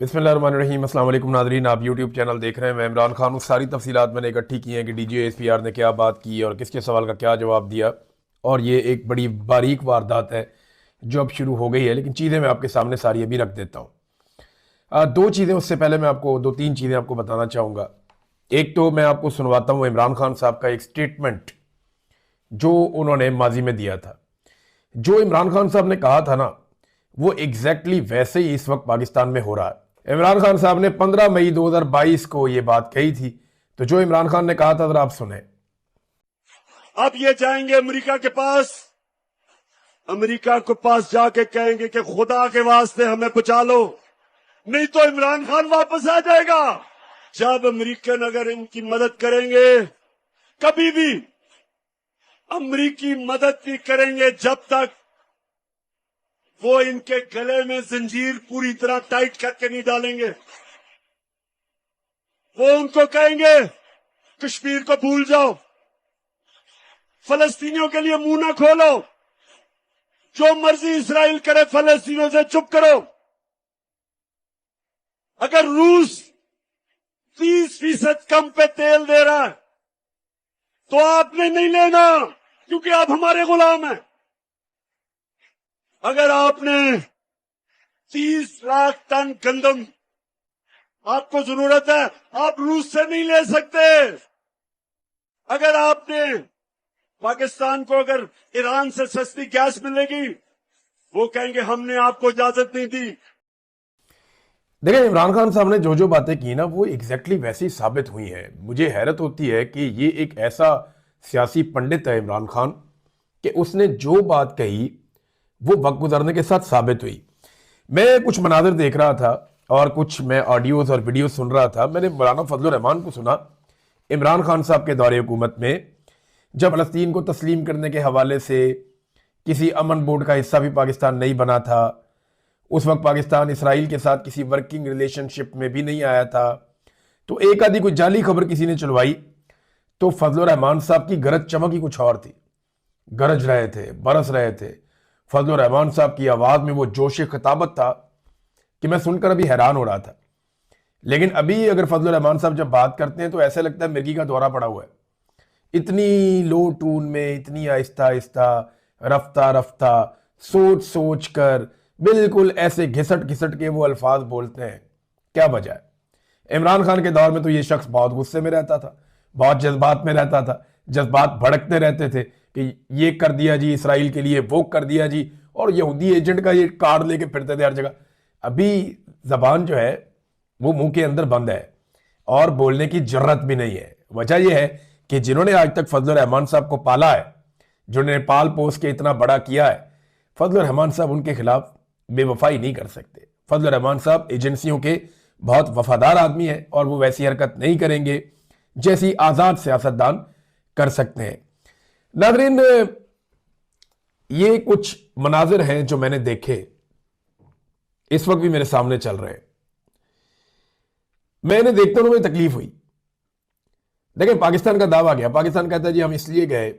बिस्मिल्लाहिर्रहमानिर्रहीम। अस्सलाम वालेकुम नाज़रीन, आप यूट्यूब चैनल देख रहे हैं। मैं इमरान खान हूँ। सारी तफसीलात मैंने इकट्ठी की हैं कि DGSPR ने क्या बात की और किसके सवाल का क्या जवाब दिया। और ये एक बड़ी बारीक वारदात है जो अब शुरू हो गई है, लेकिन चीज़ें मैं आपके सामने सारी अभी रख देता हूँ। दो चीज़ें उससे पहले मैं आपको दो तीन चीज़ें आपको बताना चाहूँगा। एक तो मैं आपको सुनवाता हूँ इमरान खान साहब का एक स्टेटमेंट जो उन्होंने माजी में दिया था। जो इमरान खान साहब ने कहा था ना, वो एग्जैक्टली वैसे ही इस वक्त पाकिस्तान में हो रहा है। इमरान खान साहब ने 15 मई 2022 को ये बात कही थी। तो जो इमरान खान ने कहा था जरा आप सुने। अब ये जाएंगे अमेरिका के पास जाके कहेंगे कि खुदा के वास्ते हमें बचा लो, नहीं तो इमरान खान वापस आ जाएगा। जब अमेरिकन अगर इनकी मदद करेंगे, कभी भी अमेरिकी मदद नहीं करेंगे जब तक वो इनके गले में जंजीर पूरी तरह टाइट करके नहीं डालेंगे। वो उनको कहेंगे कश्मीर को भूल जाओ, फलस्तीनियों के लिए मुंह ना खोलो, जो मर्जी इसराइल करे फलस्तीनियों से चुप करो। अगर रूस 30% कम पे तेल दे रहा है तो आपने नहीं लेना, क्योंकि आप हमारे गुलाम हैं। अगर आपने 30 लाख टन गंदम आपको जरूरत है, आप रूस से नहीं ले सकते। अगर आपने पाकिस्तान को अगर ईरान से सस्ती गैस मिलेगी, वो कहेंगे हमने आपको इजाजत नहीं दी। देखिए, इमरान खान साहब ने जो जो बातें की ना, वो एग्जैक्टली वैसी साबित हुई हैं। मुझे हैरत होती है कि ये एक ऐसा सियासी पंडित है इमरान खान कि उसने जो बात कही वो वक्त गुजरने के साथ साबित हुई। मैं कुछ मनाजिर देख रहा था और कुछ मैं ऑडियोज और वीडियो सुन रहा था। मैंने मौलाना फजलुर रहमान को सुना इमरान खान साहब के दौरे हुकूमत में, जब फलस्तीन को तस्लीम करने के हवाले से किसी अमन बोर्ड का हिस्सा भी पाकिस्तान नहीं बना था। उस वक्त पाकिस्तान इसराइल के साथ किसी वर्किंग रिलेशनशिप में भी नहीं आया था। तो एक आधी कोई जाली खबर किसी ने चलवाई तो फजलुर रहमान साहब की गरज चमक ही कुछ और थी। गरज रहे थे, बरस रहे थे। फजलुर रहमान साहब की आवाज में वो जोश खिताबत था कि मैं सुनकर अभी हैरान हो रहा था। लेकिन अभी अगर फजलुर रहमान साहब जब बात करते हैं तो ऐसे लगता है मिर्गी का दौरा पड़ा हुआ है। इतनी लो टून में, इतनी आहिस्ता आहिस्ता, रफ्ता रफ्ता, सोच सोच कर, बिल्कुल ऐसे घिसट घिसट के वो अल्फाज बोलते हैं। क्या वजह है? इमरान खान के दौर में तो ये शख्स बहुत गुस्से में रहता था, बहुत जज्बात में रहता था, जज्बात भड़कते रहते थे कि ये कर दिया जी इसराइल के लिए, वो कर दिया जी, और यहूदी एजेंट का ये कार्ड लेके फिरते थे हर जगह। अभी जबान जो है वो मुंह के अंदर बंद है और बोलने की जरूरत भी नहीं है। वजह यह है कि जिन्होंने आज तक फजलुर रहमान साहब को पाला है, जिन्होंने पाल पोस के इतना बड़ा किया है, फजलुर रहमान साहब उनके खिलाफ बेवफाई नहीं कर सकते। फजलुर रहमान साहब एजेंसियों के बहुत वफादार आदमी हैं और वो वैसी हरकत नहीं करेंगे जैसी आजाद सियासतदान कर सकते हैं। नाज़रीन, ये कुछ मनाजिर हैं जो मैंने देखे, इस वक्त भी मेरे सामने चल रहे हैं। मैंने देखते हुए मुझे तकलीफ हुई। देखिए, पाकिस्तान का दावा गया, पाकिस्तान कहता है जी हम इसलिए गए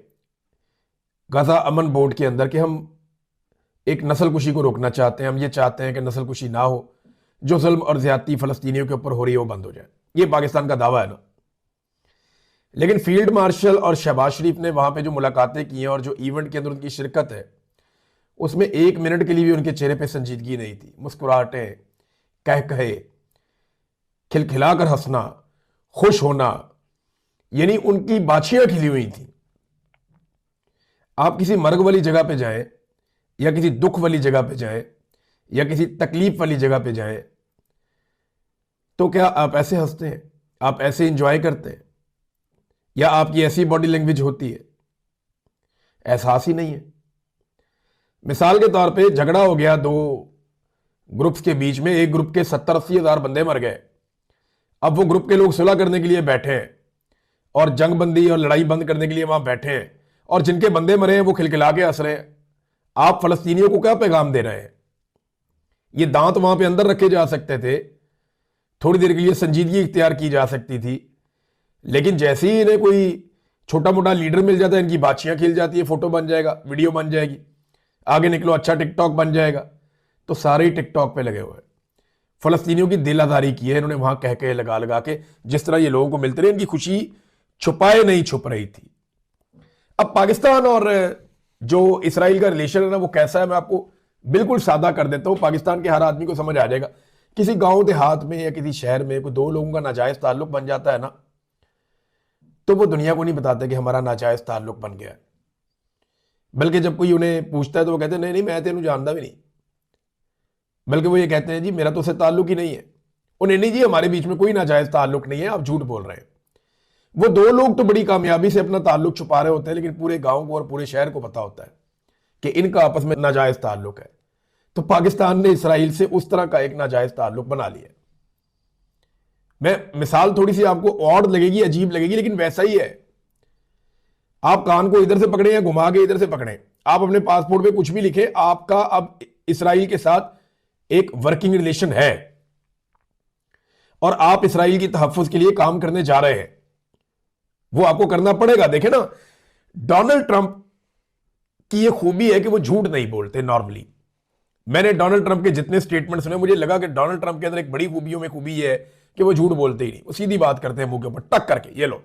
गजा अमन बोर्ड के अंदर कि हम एक नस्ल कुशी को रोकना चाहते हैं। हम ये चाहते हैं कि नस्ल कुशी ना हो, जो जुल्म और ज्यादती फलस्तीनियों के ऊपर हो रही है वो बंद हो जाए। ये पाकिस्तान का दावा है ना। लेकिन फील्ड मार्शल और शहबाज शरीफ ने वहां पे जो मुलाकातें की हैं और जो इवेंट के अंदर उनकी शिरकत है, उसमें एक मिनट के लिए भी उनके चेहरे पे संजीदगी नहीं थी। मुस्कुराहटें, कह कहे, खिलखिलाकर हंसना, खुश होना, यानी उनकी बाछियां खिली हुई थी। आप किसी मर्ग वाली जगह पे जाएं या किसी दुख वाली जगह पे जाएं या किसी तकलीफ वाली जगह पे जाएं, तो क्या आप ऐसे हंसते हैं? आप ऐसे इंजॉय करते हैं? या आपकी ऐसी बॉडी लैंग्वेज होती है? एहसास ही नहीं है। मिसाल के तौर पे झगड़ा हो गया दो ग्रुप्स के बीच में, एक ग्रुप के 70-80 हजार बंदे मर गए। अब वो ग्रुप के लोग सुलह करने के लिए बैठे हैं और जंगबंदी और लड़ाई बंद करने के लिए वहां बैठे हैं, और जिनके बंदे मरे हैं वो खिलखिला के हंस रहे हैं। आप फलस्तीनियों को क्या पैगाम दे रहे हैं? ये दांत वहां पे अंदर रखे जा सकते थे, थोड़ी देर के लिए संजीदगी इख्तियार की जा सकती थी, लेकिन जैसे ही इन्हें कोई छोटा मोटा लीडर मिल जाता है, इनकी बाछियां खिल जाती है, फोटो बन जाएगा, वीडियो बन जाएगी, आगे निकलो अच्छा टिकटॉक बन जाएगा, तो सारे ही टिकटॉक पे लगे हुए हैं। फलस्तीनियों की दिल आजारी की है इन्होंने वहां कह के लगा लगा के, जिस तरह ये लोगों को मिलते रहे, इनकी खुशी छुपाए नहीं छुप रही थी। अब पाकिस्तान और जो इसराइल का रिलेशन है ना, वो कैसा है मैं आपको बिल्कुल सादा कर देता हूं। पाकिस्तान के हर आदमी को समझ आ जाएगा। किसी गांव देहात में या किसी शहर में कोई दो लोगों का नाजायज ताल्लुक बन जाता है ना, तो वो दुनिया को नहीं बताते कि हमारा नाजायज ताल्लुक बन गया है। बल्कि जब कोई उन्हें पूछता है तो वो कहते हैं नहीं नहीं मैं तेनू जानता भी नहीं। बल्कि वो ये कहते हैं जी मेरा तो उससे ताल्लुक ही नहीं है। उन्हें नहीं जी हमारे बीच में कोई नाजायज ताल्लुक नहीं है, आप झूठ बोल रहे हैं। वो दो लोग तो बड़ी कामयाबी से अपना ताल्लुक छुपा रहे होते हैं, लेकिन पूरे गांव को और पूरे शहर को पता होता है कि इनका आपस में नाजायज ताल्लुक है। तो पाकिस्तान ने इसराइल से उस तरह का एक नाजायज ताल्लुक बना लिया। मैं मिसाल थोड़ी सी आपको ऑड लगेगी, अजीब लगेगी, लेकिन वैसा ही है। आप कान को इधर से पकड़े या घुमा के इधर से पकड़े, आप अपने पासपोर्ट पे कुछ भी लिखे, आपका अब इसराइल के साथ एक वर्किंग रिलेशन है और आप इसराइल की तहफ्फुज के लिए काम करने जा रहे हैं, वो आपको करना पड़ेगा। देखें ना, डोनाल्ड ट्रंप की ये खूबी है कि वो झूठ नहीं बोलते नॉर्मली। मैंने डोनाल्ड ट्रंप के जितने स्टेटमेंट सुने, मुझे लगा कि डोनाल्ड ट्रंप के अंदर एक बड़ी खूबियों में खूबी ये है कि वो झूठ बोलते ही नहीं, वो सीधी बात करते हैं मुंह के ऊपर टक करके। ये लो,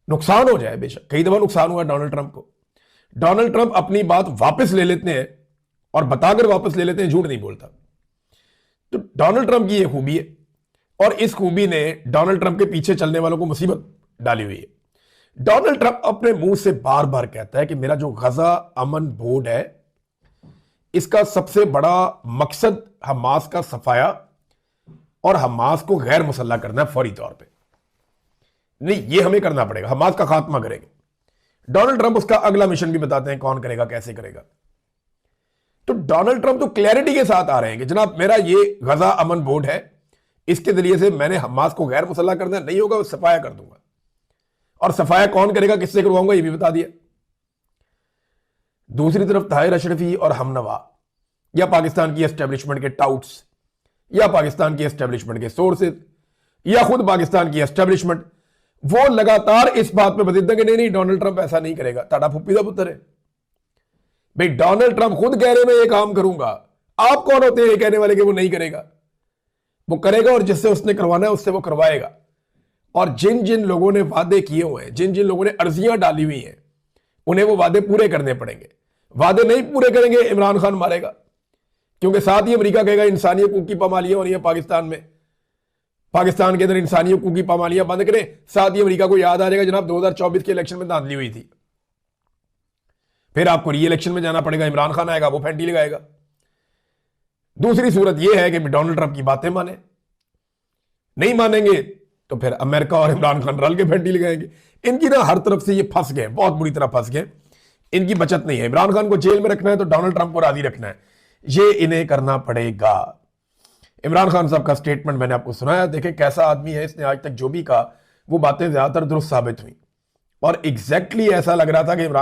नुकसान हो जाए बेशक, कई दफा नुकसान हुआ डोनाल्ड ट्रंप को। डोनाल्ड ट्रंप अपनी बात वापस ले लेते हैं और बताकर वापस ले लेते हैं, झूठ नहीं बोलता। तो डोनाल्ड ट्रंप की यह खूबी है और इस खूबी ने डोनाल्ड ट्रंप के पीछे चलने वालों को मुसीबत डाली हुई है। डोनाल्ड ट्रंप अपने मुंह से बार बार कहता है कि मेरा जो गजा अमन बोर्ड है, इसका सबसे बड़ा मकसद हमास का सफाया और हमास को गैर मुसल्ला करना है फौरी तौर पे। नहीं, ये हमें करना पड़ेगा, हमास का खात्मा करेंगे। डोनाल्ड ट्रंप उसका अगला मिशन भी बताते हैं कौन करेगा, कैसे करेगा। तो डोनाल्ड ट्रंप तो क्लैरिटी के साथ आ रहे हैं कि जनाब मेरा ये गजा अमन बोर्ड है, इसके जरिए से मैंने हमास को गैर मुसल्ला करना नहीं होगा, वो सफाया कर दूंगा। और सफाया कौन करेगा, किससे करवाऊंगा, ये भी बता दिया। दूसरी तरफ ताहिर अशरफी और हमनवा या पाकिस्तान की एस्टेब्लिशमेंट के टाउट्स या पाकिस्तान की एस्टेब्लिशमेंट के सोर्सेज या खुद पाकिस्तान की एस्टेब्लिशमेंट, वो लगातार इस बात पे बदलते कि नहीं नहीं डोनाल्ड ट्रंप ऐसा नहीं करेगा। ताड़ा फुप्पी का पुत्र है भाई, डोनाल्ड ट्रंप खुद कह रहे मैं ये काम करूंगा, आप कौन होते हैं ये कहने वाले कि वो नहीं करेगा? वो करेगा और जिससे उसने करवाना है उससे वो करवाएगा। और जिन जिन लोगों ने वादे किए हुए हैं, जिन जिन लोगों ने अर्जियां डाली हुई हैं, उन्हें वो वादे पूरे करने पड़ेंगे। वादे नहीं पूरे करेंगे इमरान खान मारेगा, क्योंकि साथ ही अमेरिका कहेगा इंसानी हकूक की पामालियां हो रही है पाकिस्तान में, पाकिस्तान के अंदर इंसानी हकूक की पामालियां बंद करें। साथ ही अमेरिका को याद आ जाएगा जनाब 2024 के इलेक्शन में धांधली हुई थी, फिर आपको री इलेक्शन में जाना पड़ेगा, इमरान खान आएगा, वो फैंटी लगाएगा। दूसरी सूरत यह है कि डोनाल्ड ट्रंप की बातें माने, नहीं मानेंगे तो फिर अमेरिका और इमरान खान रल के फैंटी लगाएंगे। इनकी ना हर तरफ से ये फंस गए, बहुत बुरी तरह फंस गए, इनकी बचत नहीं है। इमरान खान को जेल में रखना है तो डोनाल्ड ट्रंप को राजी रखना है, ये इन्हें करना पड़ेगा। इमरान खान साहब का स्टेटमेंट मैंने आपको सुनाया, देखें कैसा आदमी है, इसने आज तक जो भी कहा वो बातें ज्यादातर दुरुस्त साबित हुई और एग्जैक्टली ऐसा लग रहा था कि इमरान